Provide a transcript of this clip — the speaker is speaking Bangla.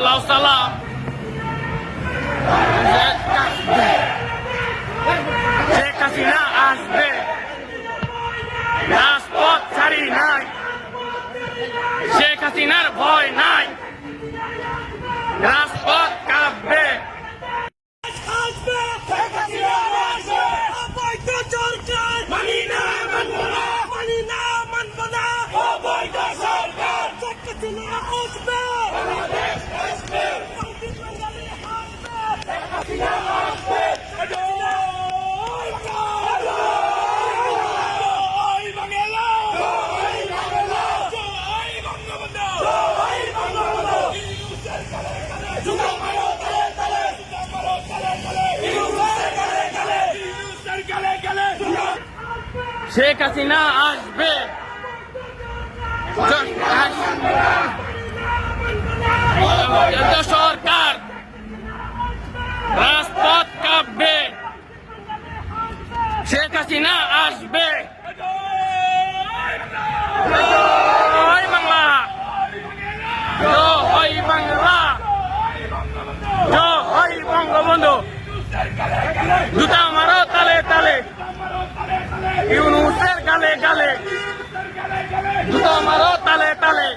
লাউ সালাম শেখ হাসিনা আসবে, রাজপথ ছাড়ি নাই, শেখ হাসিনার ভয় নাই, রাজপথ কাঁপবে। শেখ হাসিনা আসবে, সরকার রাজপথ কাঁপবে, শেখ হাসিনা আসবে। জয় বাংলা, জয় বাংলা, জয় বঙ্গবন্ধু। জুতা মারো তালে তালে, ইউনূসের গালে গালে, জুতা মারো তালে তালে।